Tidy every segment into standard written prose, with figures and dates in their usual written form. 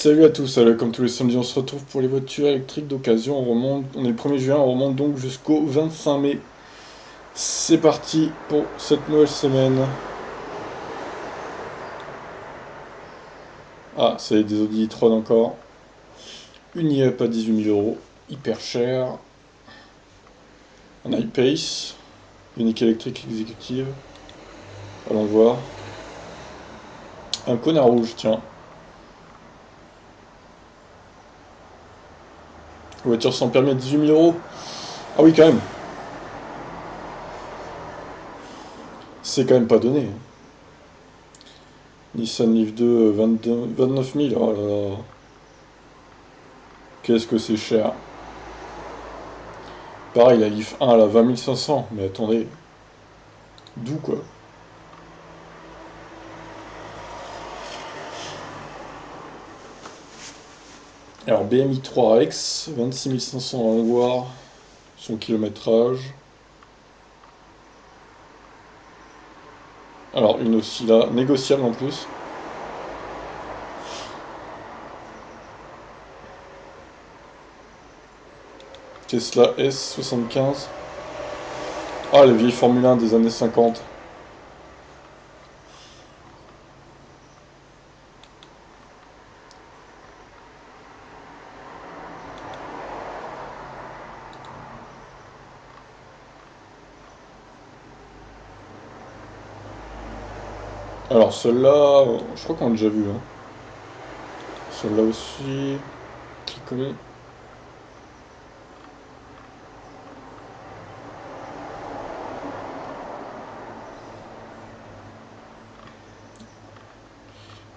Salut à tous, alors, comme tous les samedis on se retrouve pour les voitures électriques d'occasion, on est le 1er juin, on remonte donc jusqu'au 25 mai. C'est parti pour cette nouvelle semaine. Ah, c'est des Audi e-tron encore. Une e-up à 18 000 euros, hyper cher. Un iPace, unique électrique exécutive. Allons voir. Un connard rouge, tiens. Voiture sans permis à 18 000 euros. Ah oui, quand même. C'est quand même pas donné. Nissan Leaf 2, 29 000. Oh là là. Qu'est-ce que c'est cher. Pareil, la Leaf 1, elle a 20 500. Mais attendez, d'où quoi? Alors, BMI 3X, 26 500 à en voir. Son kilométrage. Alors, une aussi là, négociable en plus. Tesla S75. Ah, la vieille Formule 1 des années 50. Alors, celle-là, je crois qu'on l'a déjà vu. Hein. Celle-là aussi. Qui connaît?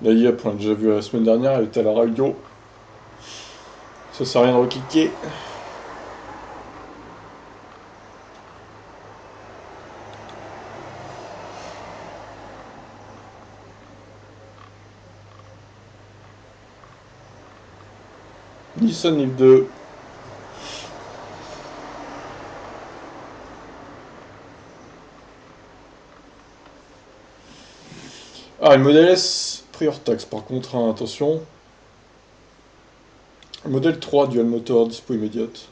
La IAP, on l'a déjà vu la semaine dernière, elle était à la radio. Ça sert à rien de recliquer. Nissan Leaf 2. Ah, une modèle S, prix hors taxe par contre, hein, attention. Modèle 3, dual motor, dispo immédiate.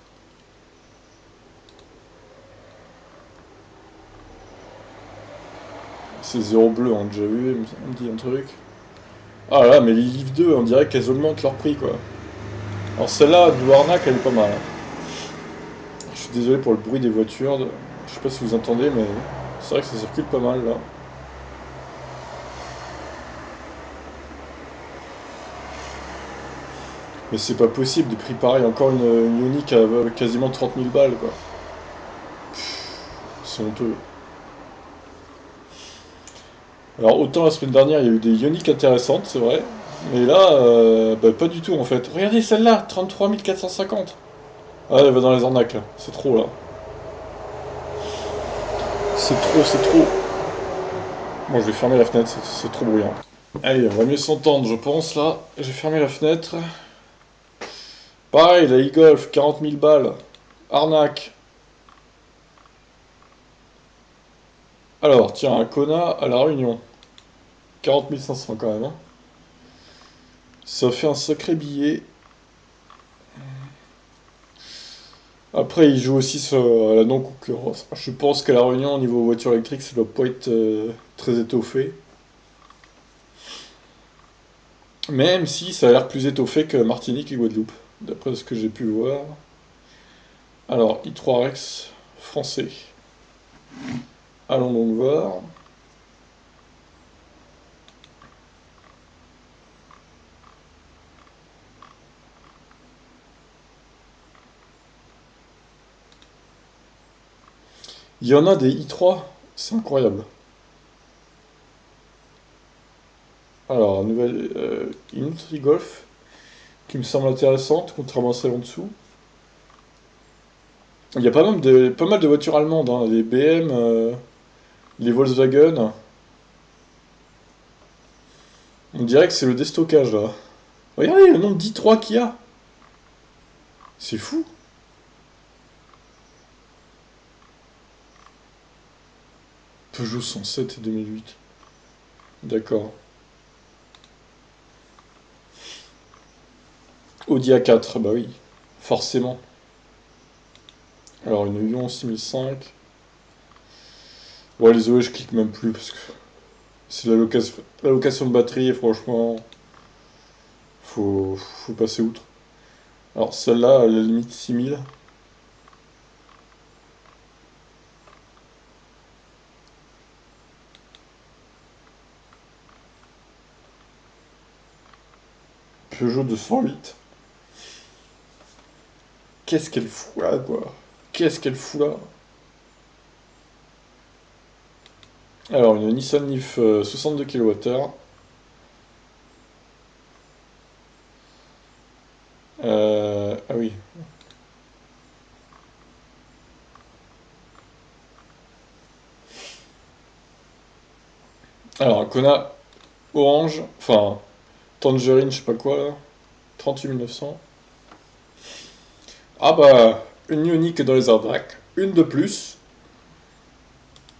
C'est zéro bleu, on a déjà vu, on me dit un truc. Ah là, mais les livres 2, on dirait qu'elles augmentent leur prix, quoi. Alors celle-là, de Warnack, elle est pas mal. Hein. Je suis désolé pour le bruit des voitures. Je sais pas si vous entendez, mais c'est vrai que ça circule pas mal, là. Mais c'est pas possible, des prix pareils. Encore une Ioniq à quasiment 30 000 balles, quoi. C'est honteux. Alors autant la semaine dernière, il y a eu des Ioniq intéressantes, c'est vrai. Mais là, bah, pas du tout, en fait. Regardez celle-là, 33 450. Ah, elle va dans les arnaques, là. C'est trop, là. C'est trop, c'est trop. Bon, je vais fermer la fenêtre, c'est trop bruyant. Allez, on va mieux s'entendre, je pense, là. J'ai fermé la fenêtre. Pareil, la e-Golf, 40 000 balles. Arnaque. Alors, tiens, un Kona à La Réunion. 40 500 quand même. Hein. Ça fait un sacré billet. Après, il joue aussi sur la non-concurrence. Je pense qu'à La Réunion, au niveau voiture électrique, ça doit pas être très étoffé. Même si ça a l'air plus étoffé que Martinique et Guadeloupe, d'après ce que j'ai pu voir. Alors, i3Rex français. Allons donc voir. Il y en a des i3, c'est incroyable. Alors, nouvelle une Golf qui me semble intéressante, contrairement à celle en dessous. Il y a pas mal de voitures allemandes, hein, les BM, les Volkswagen. On dirait que c'est le déstockage là. Regardez le nombre d'i3 qu'il y a. C'est fou. Peugeot 107 et 2008. D'accord. Audi A4, bah oui, forcément. Alors une Lyon 6005. Ouais, les OE, je clique même plus parce que c'est la location de batterie et franchement, faut passer outre. Alors celle-là, à la limite 6000. Peugeot 208. Qu'est-ce qu'elle fout là, quoi? Qu'est-ce qu'elle fout là? Alors, une Nissan Leaf 62 kWh. Ah oui. Alors, un Kona orange, enfin, tangerine, je sais pas quoi là. 38 900. Ah bah, une Ioniq dans les arbraques. Une de plus.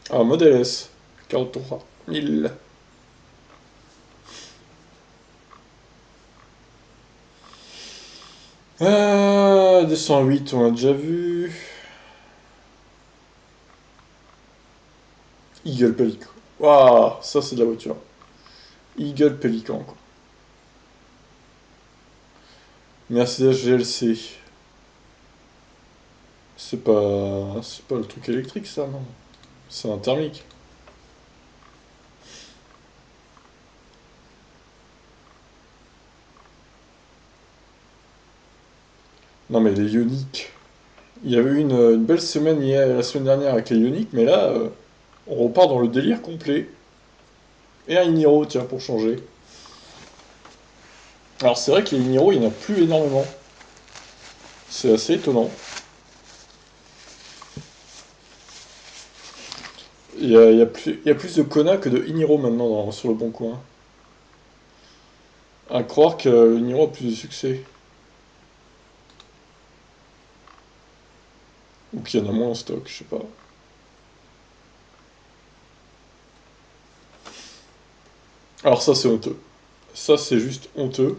Ah, modèle S. 43 000. 208, on a déjà vu. Eagle Pelican. Waouh, ça c'est de la voiture. Eagle Pelican, quoi. Mercedes GLC. C'est pas le truc électrique, ça, non? C'est un thermique. Non, mais les Ioniq. Il y avait eu une belle semaine hier, la semaine dernière avec les Ioniq, mais là, on repart dans le délire complet. Et un Niro, tiens, pour changer. Alors, c'est vrai que les Niro, il n'y en a plus énormément. C'est assez étonnant. Il y a plus de Kona que de Iniro maintenant sur le bon coin. À croire que le Niro a plus de succès. Ou qu'il y en a moins en stock, je sais pas. Alors ça c'est honteux. Ça c'est juste honteux.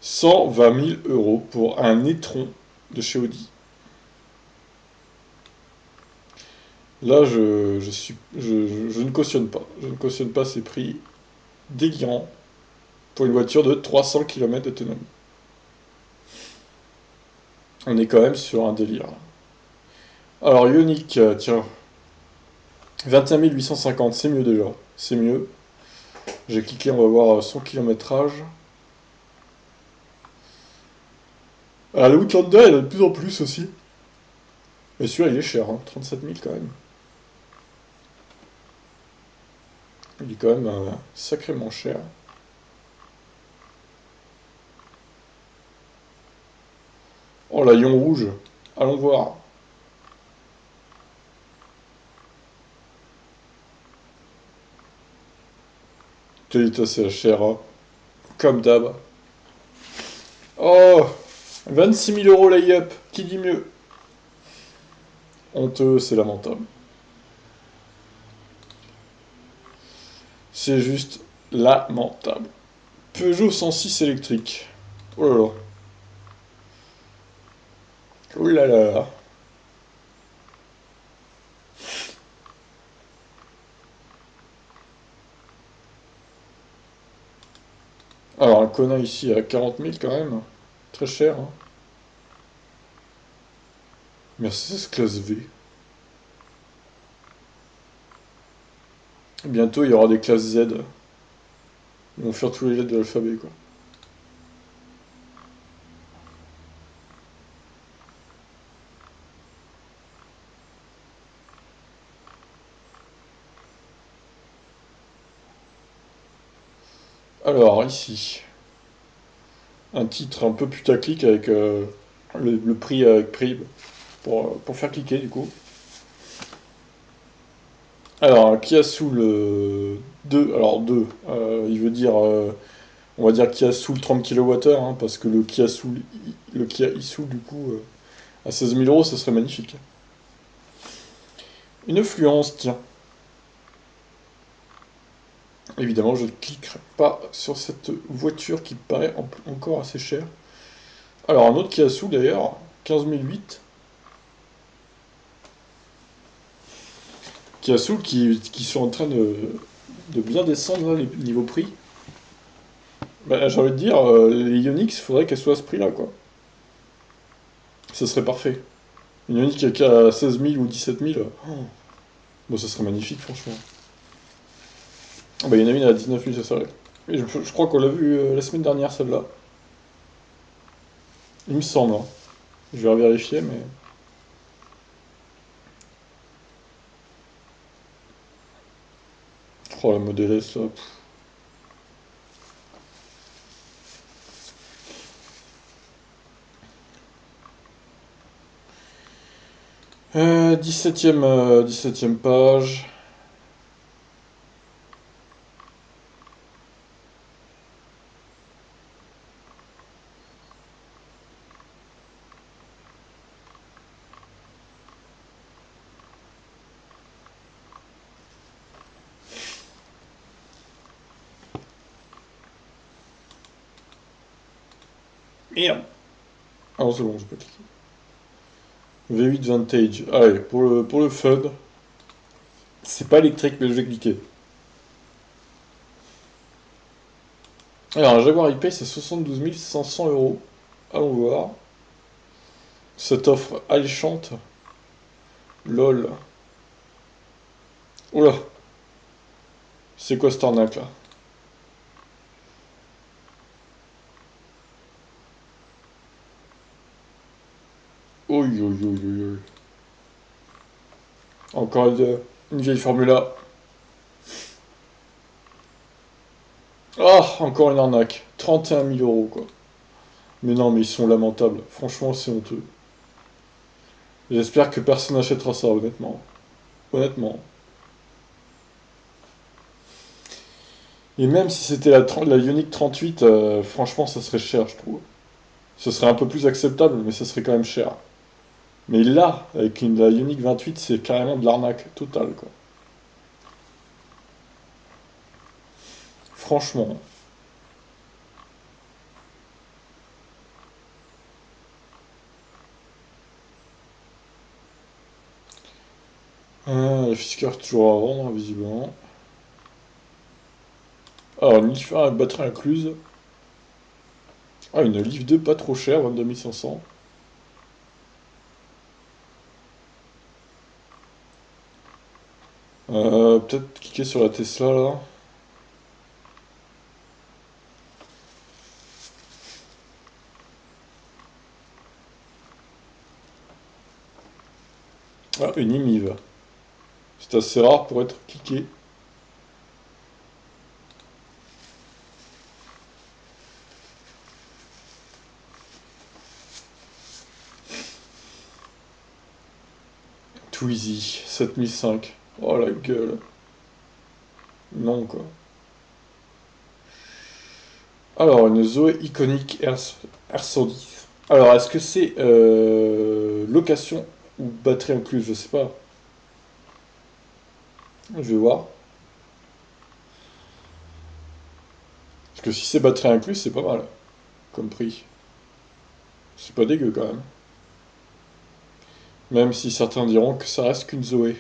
120 000 euros pour un e-tron de chez Audi. Là je ne cautionne pas. Je ne cautionne pas ces prix délirants pour une voiture de 300 km d'autonomie. On est quand même sur un délire. Alors Ioniq, tiens, 21 850, c'est mieux déjà. C'est mieux. J'ai cliqué, on va voir son kilométrage. Ah, le Outlander, il y en a de plus en plus aussi. Mais celui-là, il est cher, hein, 37 000 quand même. Il est quand même sacrément cher. Oh, la Lion Rouge. Allons voir. Toyota CHR, comme d'hab. Oh, 26 000 euros lay-up. Qui dit mieux? Honteux, c'est lamentable. C'est juste lamentable. Peugeot 106 électrique. Oh là là. Oh là là. Alors, un Kona ici à 40 000 quand même. Très cher, hein. Mercedes classe V. Bientôt, il y aura des classes Z. Ils vont faire tous les lettres de l'alphabet, quoi. Alors, ici, un titre un peu putaclic avec le prix avec prix pour faire cliquer, du coup. Alors, un Kia Soul 2, alors 2, il veut dire, on va dire Kia Soul 30 kWh, hein, parce que le Kia e-Soul, du coup, à 16 000 euros, ça serait magnifique. Une Fluence, tiens. Évidemment, je ne cliquerai pas sur cette voiture qui paraît encore assez chère. Alors, un autre qui a sous d'ailleurs, 15008, qui a sous qui sont en train de bien descendre là, les niveaux prix. Bah, j'ai envie de dire, les Ionix, il faudrait qu'elles soient à ce prix-là, quoi. Ça serait parfait. Une Ionix qui a 16 000 ou 17 000, bon, ça serait magnifique, franchement. Ah bah, il y en a une à 19 000, ça serait. Et je crois qu'on l'a vu la semaine dernière, celle-là. Il me semble, hein. Je vais vérifier, mais. Oh, la Model S, là. 17e page. Merde. Ah non, c'est bon, j'ai pas cliqué. V8 Vantage. Allez, pour le fun. C'est pas électrique, mais je vais cliquer. Alors, un Jaguar I-Pace, c'est 72 500 euros. Allons voir. Cette offre alléchante. LOL. Oula, c'est quoi cette arnaque là? Oi, oi, oi, oi, oi. Encore une vieille Formula. Ah, encore une arnaque. 31 000 euros quoi. Mais non, mais ils sont lamentables. Franchement, c'est honteux. J'espère que personne n'achètera ça, honnêtement. Honnêtement. Et même si c'était la Ioniq 38, franchement, ça serait cher, je trouve. Ce serait un peu plus acceptable, mais ça serait quand même cher. Mais là, avec la Ioniq 28, c'est carrément de l'arnaque totale, quoi. Franchement. La Fisker toujours à vendre, visiblement. Alors, une Leaf 1 avec batterie incluse. Ah, une Leaf 2 pas trop chère, 22 500. Peut-être cliquer sur la Tesla, là. Ah, une IMIV. C'est assez rare pour être cliqué. Twizy, 7005. Oh la gueule. Non, quoi. Alors, une Zoé iconique R110. Alors, est-ce que c'est location ou batterie incluse? Je sais pas. Je vais voir. Parce que si c'est batterie incluse, c'est pas mal comme prix. C'est pas dégueu quand même. Même si certains diront que ça reste qu'une Zoé.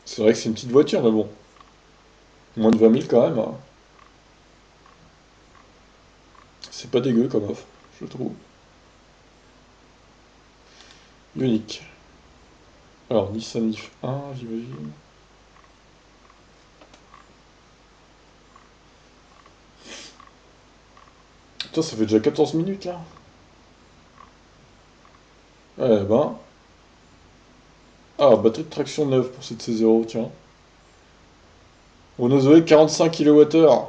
C'est vrai que c'est une petite voiture, mais bon. Moins de 20 000 quand même, hein. C'est pas dégueu comme offre, je trouve. Unique. Alors, Nissan Leaf 1, j'imagine. Putain, ça fait déjà 14 minutes là. Eh ben. Ah, batterie de traction neuve pour cette C0, tiens. Renault Zoé 45 kWh.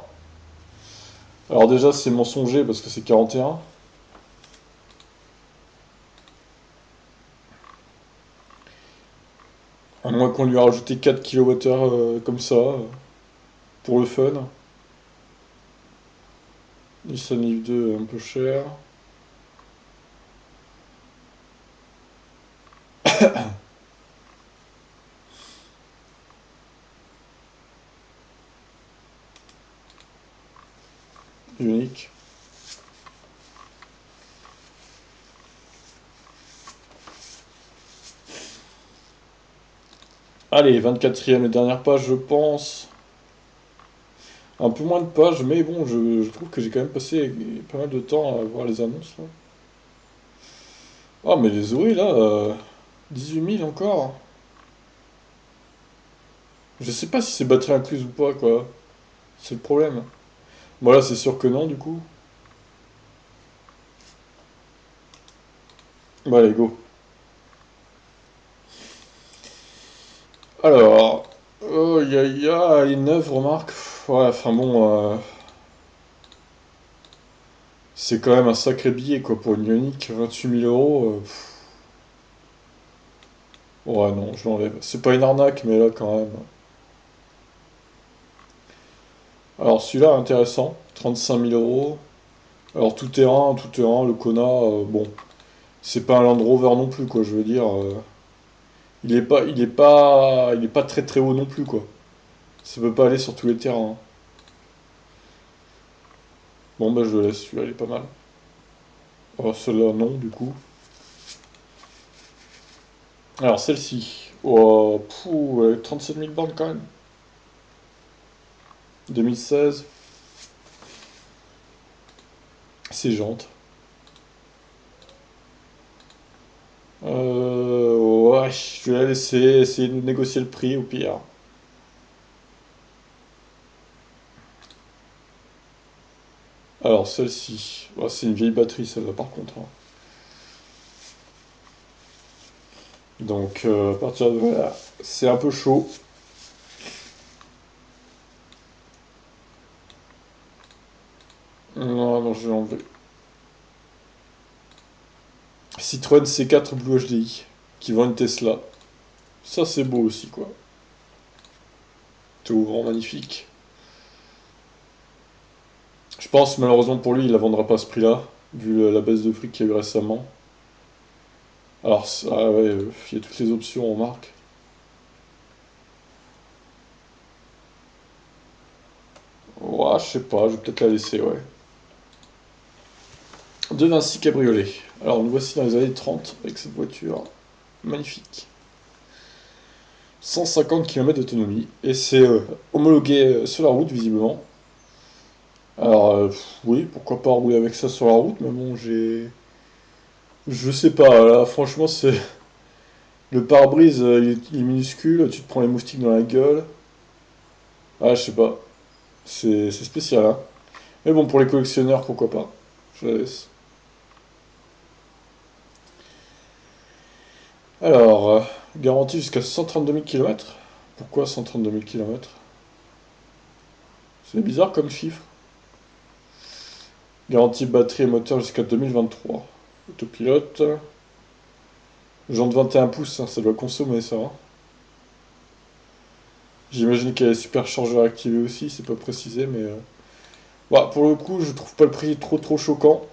Alors déjà, c'est mensonger parce que c'est 41. À moins qu'on lui a rajouté 4 kWh comme ça, pour le fun. Nissan Leaf 2 un peu cher. Unique. Allez, 24e et dernière page, je pense. Un peu moins de pages, mais bon, je trouve que j'ai quand même passé pas mal de temps à voir les annonces, là. Ah, mais les Zoé, là, 18 000 encore. Je sais pas si c'est batterie incluse ou pas, quoi. C'est le problème. Bon, là, c'est sûr que non, du coup. Bah, allez, go. Alors, oh, les 9 remarques. Ouais, enfin bon, c'est quand même un sacré billet, quoi, pour une Ioniq, 28 000 euros. Ouais, non, je l'enlève. C'est pas une arnaque, mais là, quand même. Alors, celui-là, intéressant. 35 000 euros. Alors, tout terrain, le Kona, bon, c'est pas un Land Rover non plus, quoi, je veux dire. Il est pas très très haut non plus, quoi. Ça peut pas aller sur tous les terrains, hein. Bon, bah, je le laisse, celui-là, il est pas mal. Alors, celle-là, non, du coup. Alors, celle-ci. Oh, pouh, elle est 37 000 bornes quand même. 2016. C'est jantes. Ouais, je vais la laisser, essayer de négocier le prix au pire. Alors, celle-ci. Ouais, c'est une vieille batterie, celle-là, par contre, hein. Donc, à partir de là, c'est un peu chaud. Non, non, je vais enlever. Citroën C4 Blue HDI, qui vend une Tesla. Ça, c'est beau aussi, quoi. Tout ouvrant magnifique. Je pense, malheureusement pour lui, il la vendra pas à ce prix-là, vu la baisse de prix qu'il y a eu récemment. Alors, ah ouais, il y a toutes les options en marque. Ouais, je sais pas, je vais peut-être la laisser, ouais. De Vinci Cabriolet. Alors, nous voici dans les années 30 avec cette voiture. Magnifique. 150 km d'autonomie. Et c'est homologué sur la route, visiblement. Alors, oui, pourquoi pas rouler avec ça sur la route, mais bon, j'ai... Je sais pas, là, franchement, c'est... Le pare-brise, il est minuscule, tu te prends les moustiques dans la gueule. Ah, je sais pas. C'est spécial, hein. Mais bon, pour les collectionneurs, pourquoi pas. Je la laisse. Alors, garantie jusqu'à 132 000 km. Pourquoi 132 000 km? C'est bizarre comme chiffre. Garantie batterie et moteur jusqu'à 2023. Autopilote. Jante 21 pouces, hein, ça doit consommer ça, hein. J'imagine qu'elle est superchargeur activé aussi, c'est pas précisé, mais... Bah, pour le coup, je trouve pas le prix trop trop choquant.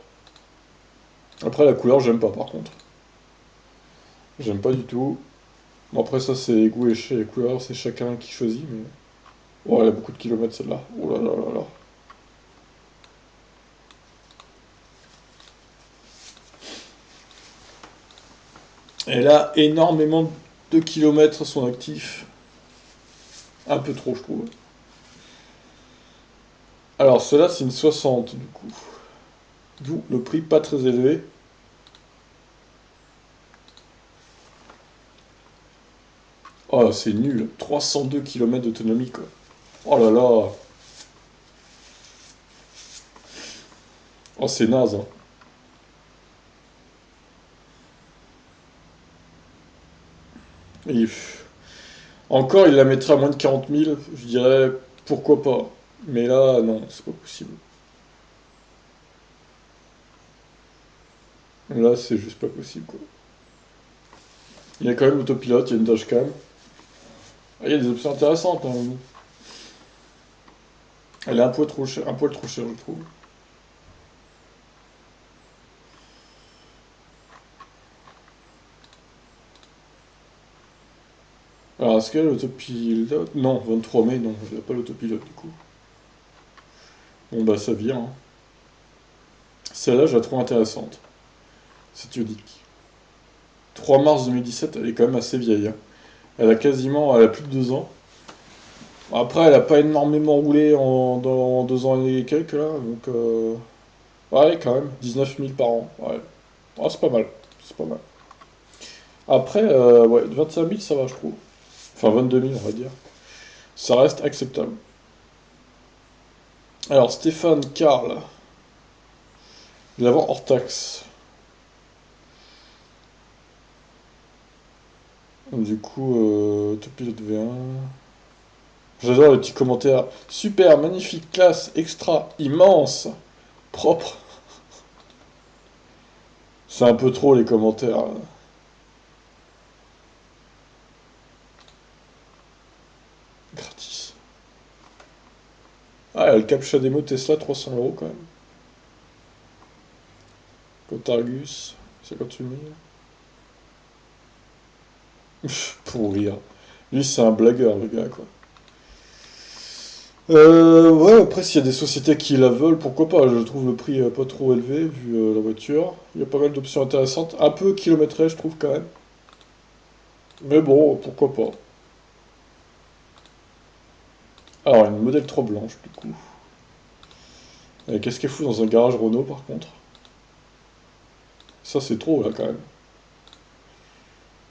Après, la couleur, j'aime pas par contre. J'aime pas du tout. Bon, après, ça, c'est les goûts et les couleurs, c'est chacun qui choisit, mais... Oh, elle a beaucoup de kilomètres celle-là. Oh là là là là. Elle a énormément de kilomètres à son actif. Un peu trop, je trouve. Alors, celle-là, c'est une 60, du coup. D'où le prix pas très élevé. Oh, c'est nul. 302 km d'autonomie, quoi. Oh là là. Oh, c'est naze, hein. Et, encore, il la mettrait à moins de 40 000. Je dirais, pourquoi pas. Mais là, non, c'est pas possible. Là, c'est juste pas possible, quoi. Il y a quand même l'autopilote, il y a une dashcam. Ah, il y a des options intéressantes, hein. Elle est un poil trop chère, je trouve. Alors, est-ce qu'elle a l'autopilote? Non, 23 mai, non, elle n'a pas l'autopilote, du coup. Bon, bah, ça vire, hein. Celle-là, je la trouve intéressante. C'est Ioniq. 3 mars 2017, elle est quand même assez vieille, hein. Elle a plus de 2 ans. Après, elle a pas énormément roulé dans 2 ans et quelques là, donc ouais, quand même, 19 000 par an. Ouais. Ah, c'est pas mal. C'est pas mal. Après, ouais, 25 000, ça va, je trouve. Enfin, 22 000, on va dire. Ça reste acceptable. Alors, Stéphane Karl, je vais l'avoir hors taxe. Du coup, Top Pilote V1. J'adore les petits commentaires. Super, magnifique, classe, extra, immense, propre. C'est un peu trop les commentaires. Gratis. Ah, le captcha démo Tesla, 300 € quand même. Cotargus, 58 000. Pour rire. Lui, c'est un blagueur, le gars, quoi. Ouais, après, s'il y a des sociétés qui la veulent, pourquoi pas. Je trouve le prix pas trop élevé, vu la voiture. Il y a pas mal d'options intéressantes. Un peu kilométré, je trouve, quand même. Mais bon, pourquoi pas. Alors, une modèle 3 blanche, du coup. Et qu'est-ce qu'elle fout dans un garage Renault, par contre? Ça, c'est trop, là, quand même.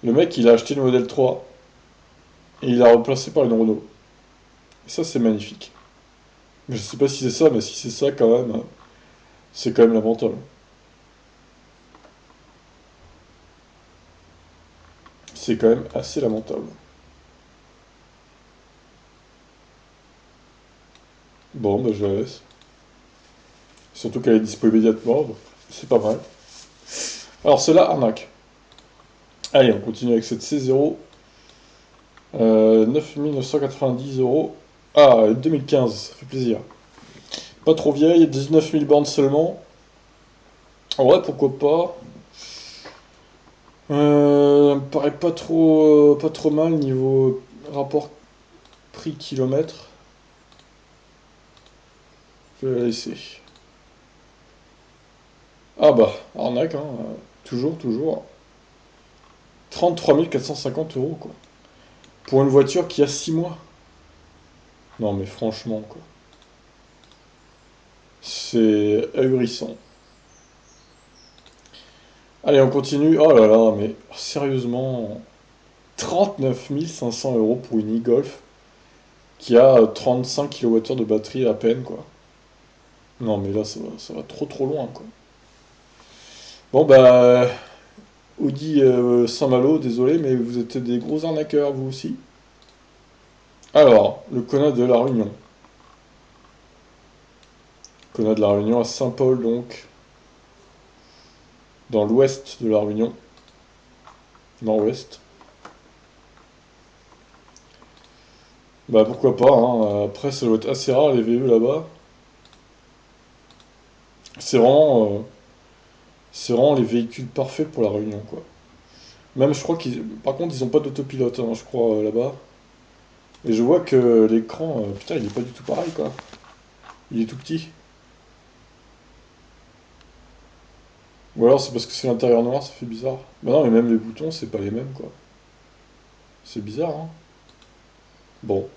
Le mec, il a acheté une modèle 3, et il l'a remplacé par une Renault. Et ça, c'est magnifique. Je sais pas si c'est ça, mais si c'est ça, quand même, c'est quand même lamentable. C'est quand même assez lamentable. Bon, bah, je la laisse. Surtout qu'elle est dispo immédiatement, donc c'est pas mal. Alors, celle-là, arnaque. Allez, on continue avec cette C0. 9 990 €. Ah, 2015, ça fait plaisir. Pas trop vieille, 19 000 bornes seulement. En vrai, pourquoi pas. Me paraît pas trop mal niveau rapport prix-kilomètre. Je vais la laisser. Ah bah, arnaque, hein. Toujours, toujours. 33 450 € quoi. Pour une voiture qui a 6 mois. Non mais franchement, quoi. C'est ahurissant. Allez, on continue. Oh là là, mais sérieusement, 39 500 € pour une e-Golf qui a 35 kWh de batterie à peine, quoi. Non, mais là, ça va trop trop loin, quoi. Bon, bah, Audi Saint-Malo, désolé, mais vous êtes des gros arnaqueurs, vous aussi. Alors, le Kona de la Réunion. Kona de la Réunion à Saint-Paul, donc, dans l'ouest de la Réunion, nord-ouest. Bah, pourquoi pas, hein. Après, ça doit être assez rare, les VE là-bas. C'est vraiment, euh, c'est vraiment les véhicules parfaits pour la Réunion, quoi. Même, je crois qu'ils... Par contre, ils ont pas d'autopilote, hein, je crois, là-bas. Et je vois que l'écran, putain, il est pas du tout pareil, quoi. Il est tout petit. Ou alors c'est parce que c'est l'intérieur noir, ça fait bizarre. Bah non, mais même les boutons, c'est pas les mêmes, quoi. C'est bizarre, hein. Bon.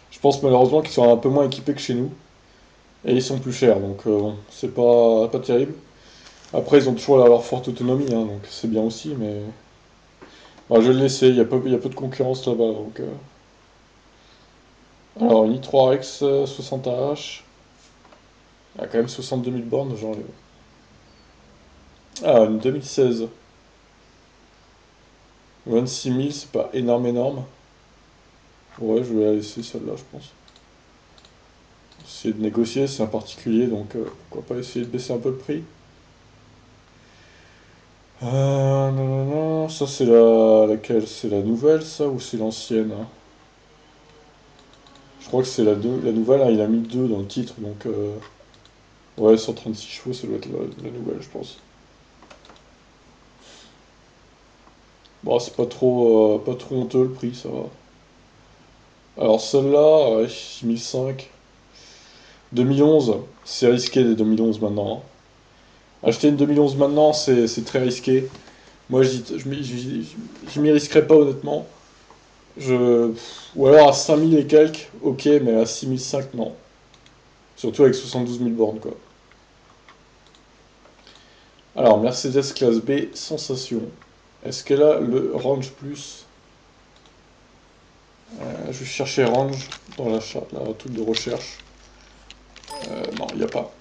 Je pense malheureusement qu'ils sont un peu moins équipés que chez nous. Et ils sont plus chers, donc bon, c'est pas terrible. Après, ils ont toujours leur forte autonomie, hein, donc c'est bien aussi, mais... Bah, je vais le laisser, il y a peu de concurrence là-bas, donc... Alors, une i3 Rex 60H. Ah, quand même 62 000 bornes, genre... Ah, une 2016. 26 000, c'est pas énorme, énorme. Ouais, je vais la laisser celle-là, je pense. Essayer de négocier, c'est un particulier, donc pourquoi pas essayer de baisser un peu le prix. Non, non, non, ça c'est laquelle? C'est la nouvelle, ça, ou c'est l'ancienne, hein? Je crois que c'est la nouvelle, hein, il a mis 2 dans le titre, donc ouais, 136 chevaux, ça doit être la nouvelle, je pense. Bon, c'est pas trop honteux le prix, ça va. Alors celle-là, ouais, 6005. 2011, c'est risqué des 2011 maintenant, hein. Acheter une 2011 maintenant, c'est très risqué. Moi, je m'y risquerais pas, honnêtement. Ou alors à 5000 et quelques, ok, mais à 6005, non. Surtout avec 72 000 bornes, quoi. Alors, Mercedes classe B, sensation. Est-ce qu'elle a le range plus? Je vais chercher range dans la truc de recherche. Non, il n'y a pas.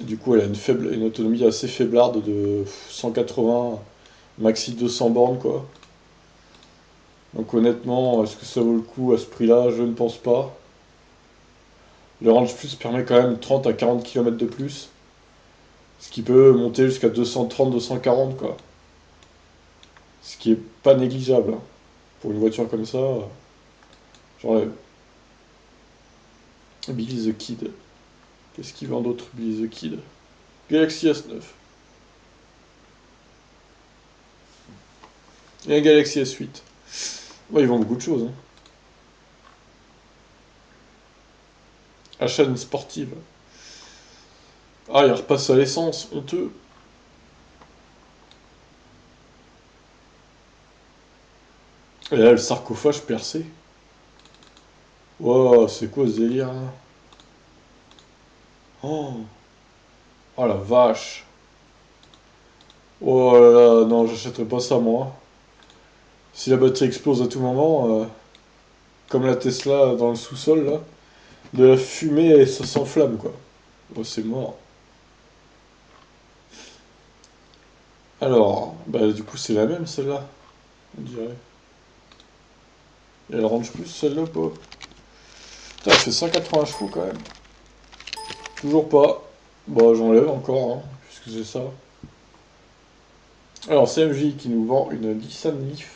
Du coup, elle a une autonomie assez faiblarde de 180, maxi 200 bornes, quoi. Donc honnêtement, est-ce que ça vaut le coup à ce prix-là? Je ne pense pas. Le Range Plus permet quand même 30 à 40 km de plus, ce qui peut monter jusqu'à 230-240, quoi. Ce qui est pas négligeable, hein. Pour une voiture comme ça, j'enlève. Billy the Kid. Qu'est-ce qu'il vend d'autre, Billy the Kid? Galaxy S9. Et un Galaxy S8. Ouais, ils vendent beaucoup de choses, hein. Achat d'une sportive. Ah, il repasse à l'essence, honteux. Et là, le sarcophage percé. Wow, c'est quoi ce délire là? Oh, oh la vache. Oh là là, non, j'achèterai pas ça moi. Si la batterie explose à tout moment, comme la Tesla dans le sous-sol là, de la fumée et ça s'enflamme quoi. Oh, c'est mort. Alors, bah du coup c'est la même celle-là, on dirait. Et elle range plus celle-là ou pas? Putain, elle fait 180 chevaux quand même. Toujours pas. Bah j'enlève encore, hein, puisque c'est ça. Alors CMJ qui nous vend une Nissan Leaf.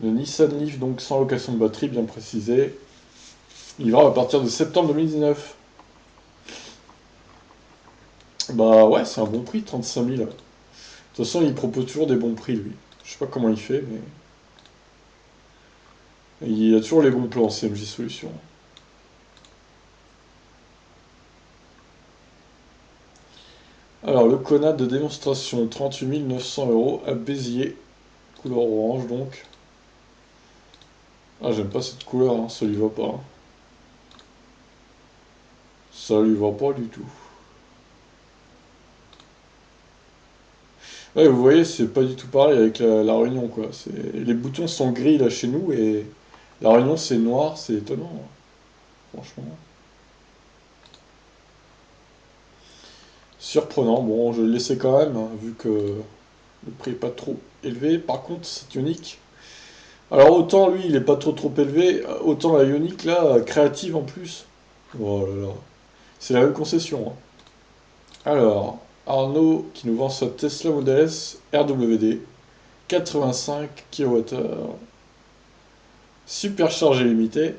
Une Nissan Leaf donc sans location de batterie, bien précisé. Livrable à partir de septembre 2019. Bah ouais, c'est un bon prix, 35 000. De toute façon, il propose toujours des bons prix, lui. Je sais pas comment il fait, mais il a toujours les bons plans, CMJ Solutions. Alors, le Kona de démonstration, 38 900 euros à Béziers. Couleur orange, donc. Ah, j'aime pas cette couleur, hein, ça lui va pas, hein. Ça lui va pas du tout. Ouais, vous voyez, c'est pas du tout pareil avec la Réunion, quoi. Les boutons sont gris, là, chez nous, et la Réunion, c'est noir, c'est étonnant, hein, franchement. Surprenant, bon, je vais le laisser quand même, hein, vu que le prix est pas trop élevé. Par contre, c'est unique. Alors autant lui, il est pas trop élevé, autant la Ioniq là, créative en plus. Oh là là, c'est la même concession, hein. Alors, Arnaud qui nous vend sa Tesla Model S RWD, 85 kWh, supercharge illimitée.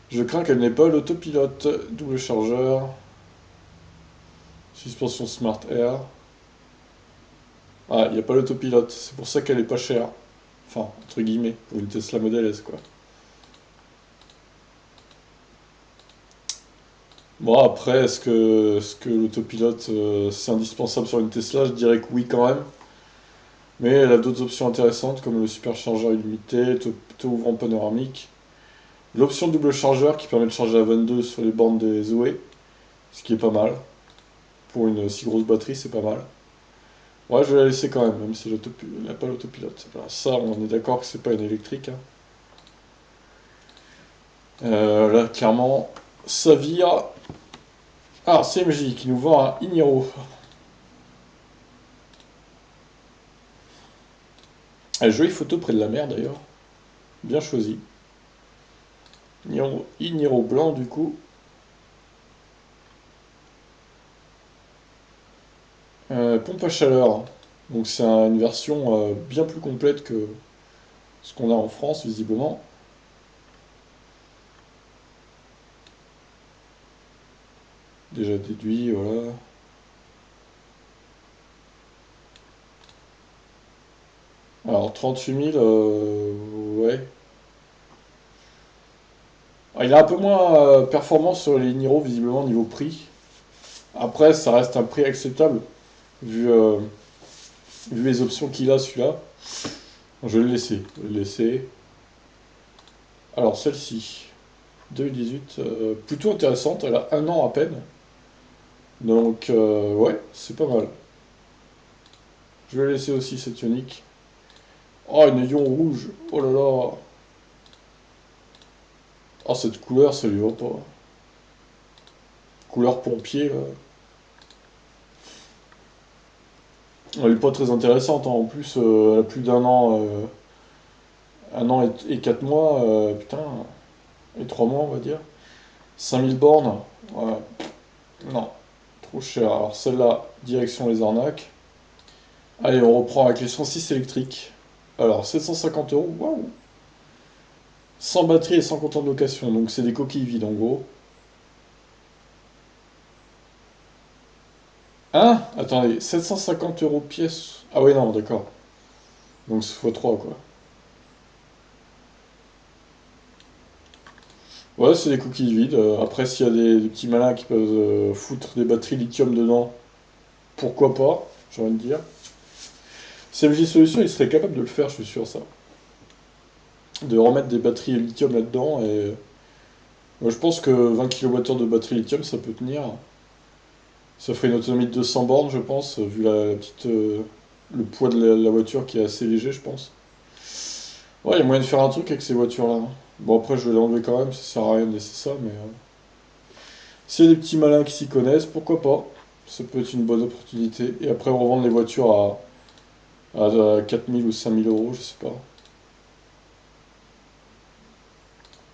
Je crains qu'elle n'ait pas l'autopilote, double chargeur, suspension Smart Air. Ah, il n'y a pas l'autopilote, c'est pour ça qu'elle est pas chère. Enfin, entre guillemets, pour une Tesla Model S, quoi. Bon, après, est-ce que l'autopilote, c'est indispensable sur une Tesla? Je dirais que oui, quand même. Mais elle a d'autres options intéressantes, comme le superchargeur illimité, taux ouvrant panoramique. L'option double chargeur qui permet de charger à 22 sur les bornes des Zoé, ce qui est pas mal. Pour une si grosse batterie, c'est pas mal. Ouais, je vais la laisser quand même, même si elle n'a pas l'autopilote. Alors ça, on est d'accord que c'est pas une électrique, hein. Là, clairement, ça vire. Ah, CMJ qui nous vend un Iniro. Ah, jolie photo près de la mer d'ailleurs. Bien choisi. Iniro blanc du coup. Pompe à chaleur. Donc c'est une version bien plus complète que ce qu'on a en France visiblement. Déjà déduit, voilà. Alors 38 000, ouais. Ah, il est un peu moins performant sur les Niro visiblement niveau prix. Après ça reste un prix acceptable vu, Vu les options qu'il a, celui-là, je vais le laisser. Je vais le laisser. Alors, celle-ci, 2018, plutôt intéressante. Elle a 1 an à peine. Donc, ouais, c'est pas mal. Je vais laisser aussi cette Ioniq. Oh, une Ion rouge. Oh là là. Oh, cette couleur, ça lui va pas. Couleur pompier, là. Elle est pas très intéressante, hein. En plus, elle a plus d'1 an, 1 an et 4 mois, putain, et 3 mois, on va dire. 5 000 bornes, ouais, non, trop cher. Alors celle-là, direction les arnaques. Allez, on reprend avec les 106 électriques. Alors, 750 euros, waouh! Sans batterie et sans comptant de location, donc c'est des coquilles vides en gros. Hein? Attendez, 750 euros pièce. Ah oui, non, d'accord. Donc c'est x3 quoi. Ouais, c'est des coquilles vides. Après, s'il y a des petits malins qui peuvent foutre des batteries lithium dedans, pourquoi pas, j'ai envie de dire. CMJ Solutions, il serait capable de le faire, je suis sûr, ça. De remettre des batteries lithium là-dedans. Et moi, je pense que 20 kWh de batterie lithium, ça peut tenir. Ça ferait une autonomie de 200 bornes, je pense, vu la petite, le poids de la voiture qui est assez léger, je pense. Ouais, il y a moyen de faire un truc avec ces voitures-là, hein. Bon, après, je vais l'enlever quand même, ça sert à rien de laisser ça, mais s'il y a des petits malins qui s'y connaissent, pourquoi pas? Ça peut être une bonne opportunité. Et après, revendre les voitures à 4 000 ou 5 000 euros, je sais pas.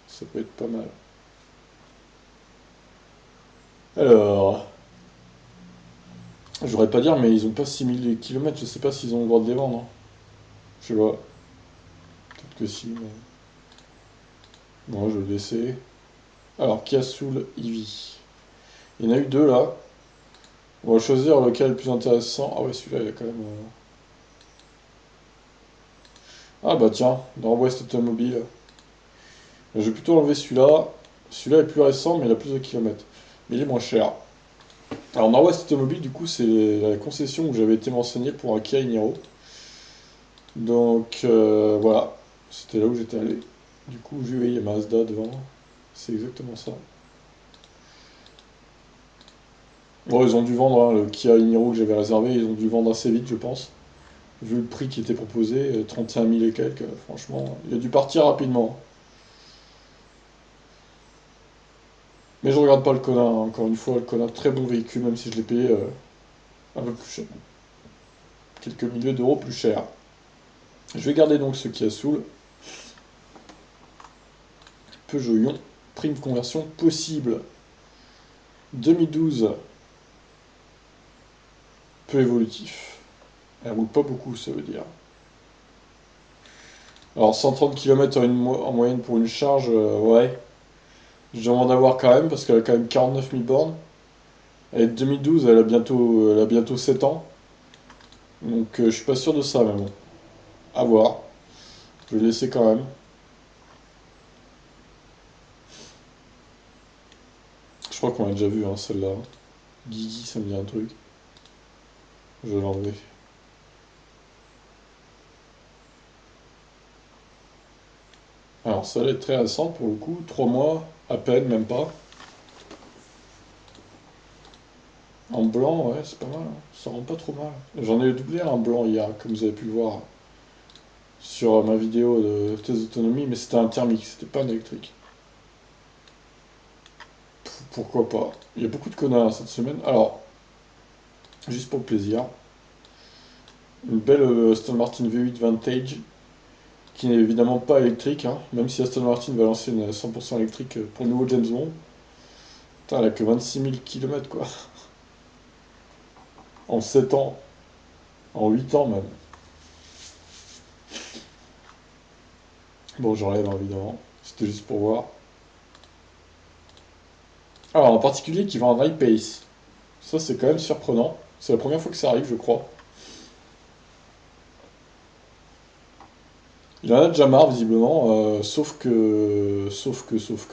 Ça peut être pas mal. Alors, j'aurais pas dire, mais ils ont pas 6 000 km, je sais pas s'ils ont le droit de les vendre, hein. Je sais pas, peut-être que si, mais... Bon, je vais le laisser. Alors, Kia Soul Eevee. Il y en a eu deux là. On va choisir lequel est le plus intéressant. Ah ouais, celui-là, il a quand même... Ah bah tiens, dans West Automobile. Je vais plutôt enlever celui-là. Celui-là est plus récent, mais il a plus de kilomètres. Mais il est moins cher. Alors, Nord-Ouest Automobile, du coup, c'est la concession où j'avais été m'enseigner pour un Kia Niro. Donc, voilà. C'était là où j'étais allé. Du coup, j'ai vu, il y a Mazda devant. C'est exactement ça. Bon, ils ont dû vendre, hein, le Kia Niro que j'avais réservé, ils ont dû vendre assez vite, je pense. Vu le prix qui était proposé, 31 000 et quelques, franchement, il a dû partir rapidement. Mais je regarde pas le Kona, hein. Encore une fois, le Kona, très bon véhicule, même si je l'ai payé un peu plus cher. Quelques milliers d'euros plus cher. Je vais garder donc ce Kia Soul. Peugeot Ion, prime conversion possible. 2012, peu évolutif. Elle roule pas beaucoup, ça veut dire. Alors 130 km en moyenne pour une charge, ouais. Je demande à voir quand même, parce qu'elle a quand même 49 000 bornes. Elle est de 2012, elle a bientôt 7 ans. Donc je suis pas sûr de ça, mais bon. À voir. Je vais laisser quand même. Je crois qu'on l'a déjà vu, hein, celle-là. Guigui, ça me dit un truc. Je vais l'enlever. Alors, ça est très récente pour le coup. 3 mois, à peine, même pas. En blanc, ouais, c'est pas mal, hein. Ça rend pas trop mal. J'en ai doublé un blanc hier, comme vous avez pu le voir sur ma vidéo de test d'autonomie, mais c'était un thermique, c'était pas un électrique. Pourquoi pas? Il y a beaucoup de connards cette semaine. Alors, juste pour le plaisir, une belle Aston Martin V8 Vantage, qui n'est évidemment pas électrique, hein, même si Aston Martin va lancer une 100% électrique pour le nouveau James Bond. Putain, elle a que 26 000 km quoi. En 7 ans, en 8 ans même. Bon, j'enlève hein, évidemment, c'était juste pour voir. Alors, en particulier qui va en high pace. Ça, c'est quand même surprenant. C'est la première fois que ça arrive, je crois. Il en a déjà marre, visiblement, sauf que,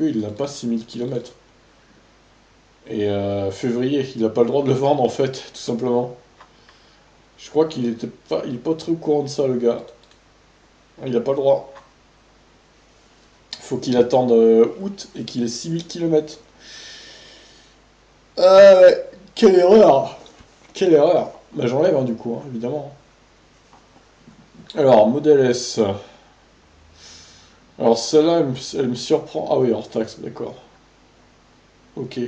il n'a pas 6 000 km. Et février, il n'a pas le droit de le vendre, en fait, tout simplement. Je crois il est pas très au courant de ça, le gars. Il a pas le droit. Faut qu'il attende août et qu'il ait 6000 km. Ah ouais, quelle erreur! Quelle erreur! Bah j'enlève hein, du coup, hein, évidemment. Alors, modèle S. Alors celle-là, elle me surprend. Ah oui, hors taxe, d'accord. Ok.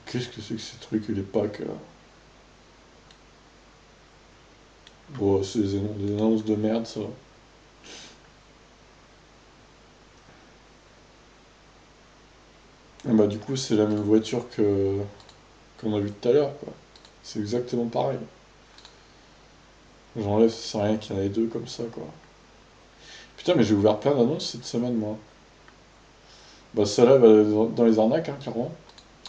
Qu'est-ce que c'est que ces trucs et les packs là? Bon, c'est des annonces de merde ça. Ah bah du coup, c'est la même voiture que qu'on a vu tout à l'heure, quoi. C'est exactement pareil. J'enlève, ça sert à rien qu'il y en ait deux comme ça, quoi. Putain, mais j'ai ouvert plein d'annonces cette semaine, moi. Bah celle-là va dans les arnaques, hein, clairement.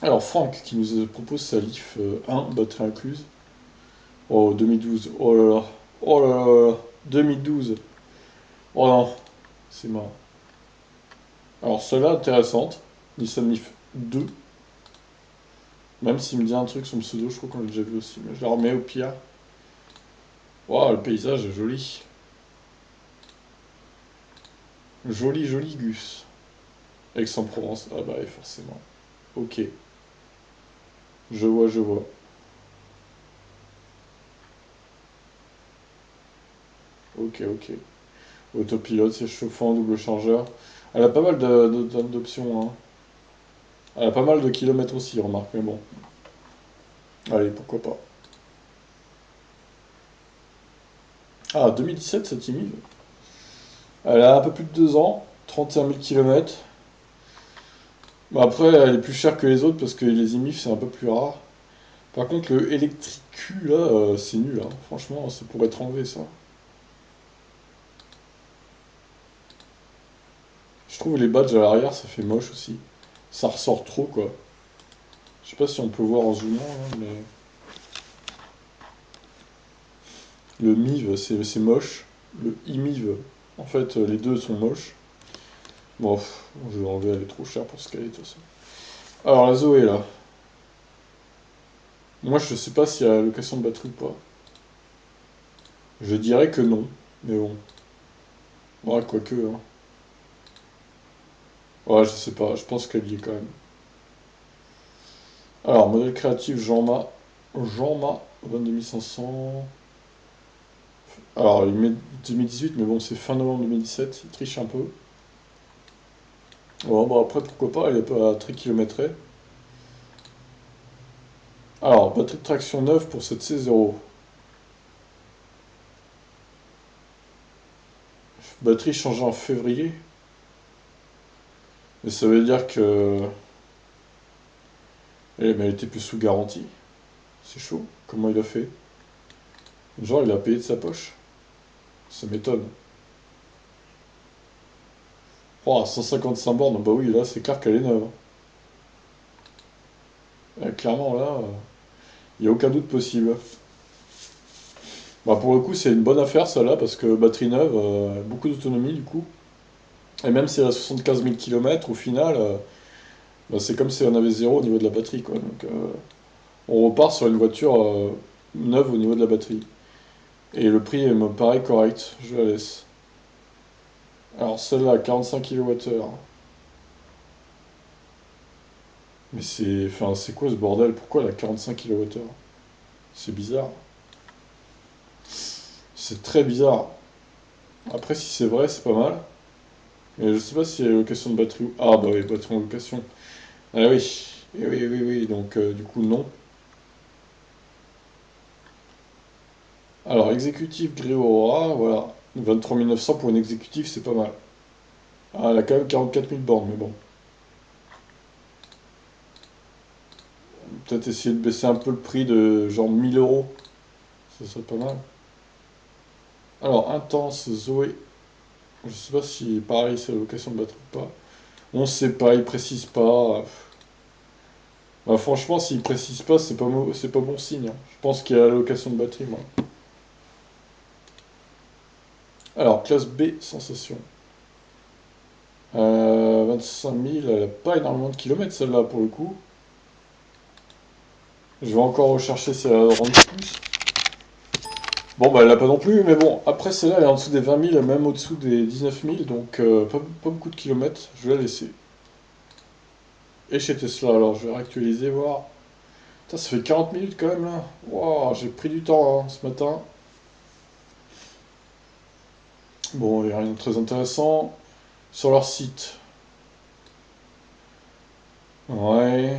Alors Franck qui nous propose sa Leaf 1, batterie incluse. Oh, 2012. Oh là là. Oh là là là. 2012. Oh non. C'est marrant. Alors celle-là, intéressante. Nissan Leaf 2. Même s'il me dit un truc sur le pseudo, je crois qu'on l'a déjà vu aussi. Mais je la remets au pire. Waouh, le paysage est joli. Joli, joli Gus. Aix-en-Provence. Ah bah oui, forcément. Ok. Je vois, je vois. Ok, ok. Autopilote, c'est chauffant, double chargeur. Elle a pas mal d'options, hein. Elle a pas mal de kilomètres aussi, remarque, mais bon. Allez, pourquoi pas. Ah, 2017, cette IMIV. Elle a un peu plus de 2 ans, 31 000 km. Bon, après, elle est plus chère que les autres parce que les IMIF, c'est un peu plus rare. Par contre, le Electric là, c'est nul, hein. Franchement, ça pourrait être enlevé, ça. Je trouve les badges à l'arrière, ça fait moche aussi. Ça ressort trop, quoi. Je sais pas si on peut voir en zoomant, hein, mais... Le MIV, c'est moche. Le IMIV, en fait, les deux sont moches. Bon, je vais enlever, elle est trop chère pour ce qu'elle est, de toute façon. Alors, la Zoé, là. Moi, je sais pas s'il y a location de batterie ou pas. Je dirais que non, mais bon. Ouais, quoique, hein. Ouais, je sais pas, je pense qu'elle y est quand même. Alors, modèle créatif Jean-Ma, 22 500. Alors, il met 2018, mais bon, c'est fin novembre 2017, il triche un peu. Bon, bah après, pourquoi pas, elle est pas très kilométrée. Alors, batterie de traction neuve pour cette C0. Batterie changée en février. Mais ça veut dire que. Mais elle était plus sous garantie. C'est chaud. Comment il a fait? Genre, il a payé de sa poche. Ça m'étonne. Oh, 155 bornes, bah oui, là, c'est clair qu'elle est neuve, hein. Clairement, là, il n'y a aucun doute possible. Bah, pour le coup, c'est une bonne affaire, celle-là, parce que batterie neuve, beaucoup d'autonomie, du coup. Et même si elle a 75 000 km, au final, bah, c'est comme si on avait zéro au niveau de la batterie, quoi. Donc, on repart sur une voiture neuve au niveau de la batterie. Et le prix me paraît correct, je la laisse. Alors, celle-là, 45 kWh. Mais c'est. Enfin, c'est quoi ce bordel? Pourquoi elle a 45 kWh? C'est bizarre. C'est très bizarre. Après, si c'est vrai, c'est pas mal. Mais je sais pas s'il y a location de batterie ou... Ah bah oui, batterie en location. Ah oui. Et oui, oui, oui, donc du coup, non. Alors, exécutif Grey Aurora, voilà. 23 900 pour une exécutif, c'est pas mal. Ah, elle a quand même 44 000 bornes, mais bon. Peut-être essayer de baisser un peu le prix de genre 1000 euros. Ça serait pas mal. Alors, Intense Zoé. Je sais pas si, pareil, c'est la location de batterie ou pas. On sait pas, il précise pas. Bah, franchement, s'il précise pas, c'est pas bon signe, hein. Je pense qu'il y a la location de batterie, moi. Alors, classe B, sensation. 25 000, elle a pas énormément de kilomètres, celle-là, pour le coup. Je vais encore rechercher si elle a rendu plus. Bon, bah elle l'a pas non plus, mais bon, après celle-là, elle est en dessous des 20 000, même au-dessous des 19 000, donc pas beaucoup de kilomètres, je vais la laisser. Et chez Tesla, alors je vais réactualiser, voir. Putain, ça fait 40 minutes quand même là. Wow, j'ai pris du temps hein, ce matin. Bon, il n'y a rien de très intéressant. Sur leur site. Ouais.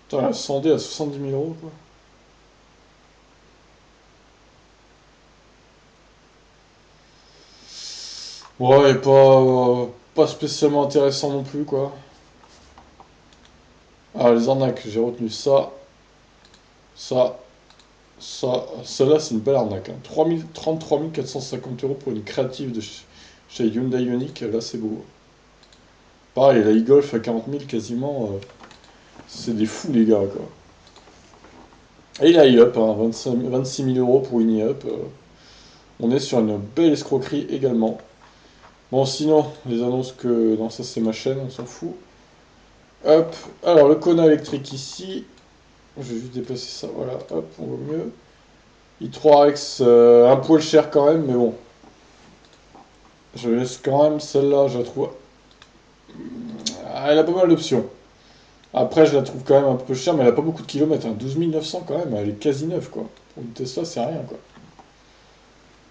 Putain, la Sandé à 70 000 euros quoi. Ouais, et pas spécialement intéressant non plus quoi. Ah, les arnaques, j'ai retenu ça, ça, celle-là c'est une belle arnaque. Hein. 33 450 euros pour une créative chez Hyundai Ioniq, là c'est beau. Pareil, la e-Golf à 40 000 quasiment, c'est des fous les gars quoi. Et la e-Up, hein, 26 000 euros pour une e-Up, on est sur une belle escroquerie également. Bon sinon, les annonces que... Non ça c'est ma chaîne, on s'en fout. Hop, alors le Kona électrique ici, je vais juste déplacer ça, voilà, hop, on voit mieux. i3X, un poil cher quand même, mais bon. Je laisse quand même celle-là, je la trouve. Elle a pas mal d'options. Après, je la trouve quand même un peu chère, mais elle a pas beaucoup de kilomètres. Hein. 12 900 quand même, elle est quasi neuve quoi. Pour une Tesla, c'est rien quoi.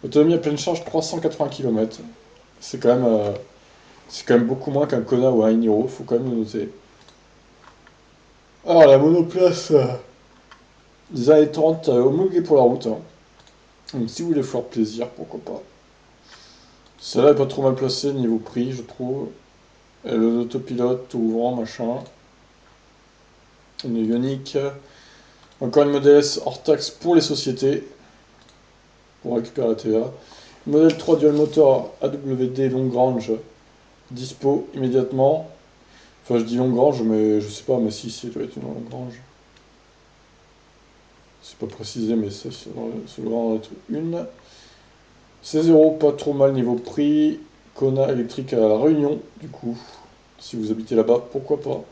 Autonomie à pleine charge 380 km. C'est quand même beaucoup moins qu'un Kona ou un Niro, faut quand même le noter. Alors la monoplace des années 30 homologuée pour la route. Hein. Donc si vous voulez faire plaisir, pourquoi pas. Celle-là est pas trop mal placée niveau prix, je trouve. Et l'autopilote, tout ouvrant, machin. Une Ioniq. Encore une Model S hors taxe pour les sociétés. Pour récupérer la TVA. Modèle 3 dual motor AWD longue range. Dispo immédiatement. Enfin, je dis longue range, mais je sais pas, mais si, ça doit être une longue range. C'est pas précisé, mais ça doit en être une. 16 euros, pas trop mal niveau prix. Kona électrique à La Réunion, du coup. Si vous habitez là-bas, pourquoi pas.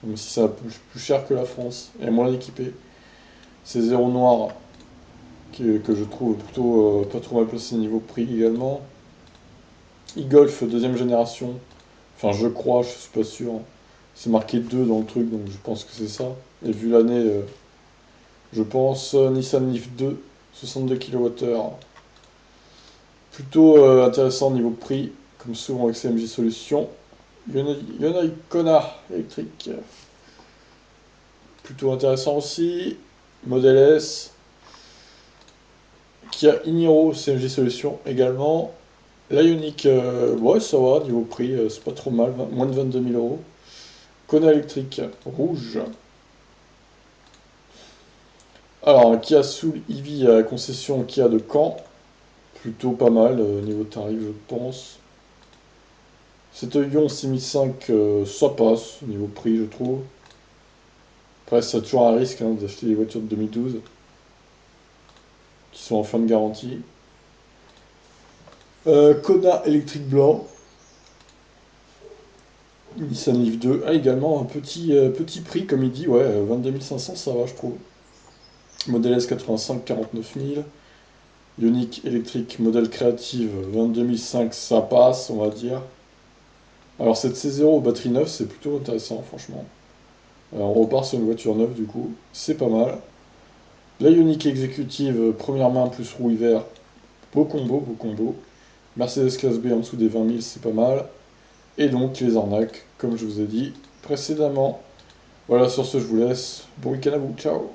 Même si c'est un peu plus cher que la France et moins équipé. 16 euros noir, que je trouve plutôt pas trop mal placé niveau prix également. e-Golf deuxième génération. Enfin, je crois, je suis pas sûr. C'est marqué 2 dans le truc, donc je pense que c'est ça. Et vu l'année, je pense Nissan Leaf 2, 62 kWh. Plutôt intéressant niveau prix, comme souvent avec CMJ Solutions. Hyundai Kona électrique. Plutôt intéressant aussi. Model S. Kia Iniro CMJ Solutions également. L'Ioniq, ouais, ça va, niveau prix, c'est pas trop mal, moins de 22 000 euros. Kona électrique, rouge. Alors, un Kia Soul EV à la concession Kia de Caen, plutôt pas mal niveau tarif, je pense. Cette Ion 6005, ça passe, niveau prix, je trouve. Après, c'est toujours un risque hein, d'acheter des voitures de 2012 qui sont en fin de garantie. Kona électrique blanc, Nissan Leaf 2 a également un petit prix, comme il dit, ouais, 22 500, ça va, je trouve. Modèle S 85, 49 000. Ioniq électrique, modèle créative, 22 500, ça passe, on va dire. Alors, cette C0 batterie neuve, c'est plutôt intéressant, franchement. On repart sur une voiture neuve, du coup, c'est pas mal. La Ioniq exécutive, première main plus roue hiver, beau combo, beau combo. Mercedes classe B en dessous des 20 000, c'est pas mal. Et donc, les arnaques, comme je vous ai dit précédemment. Voilà, sur ce, je vous laisse. Bon week-end à vous, ciao!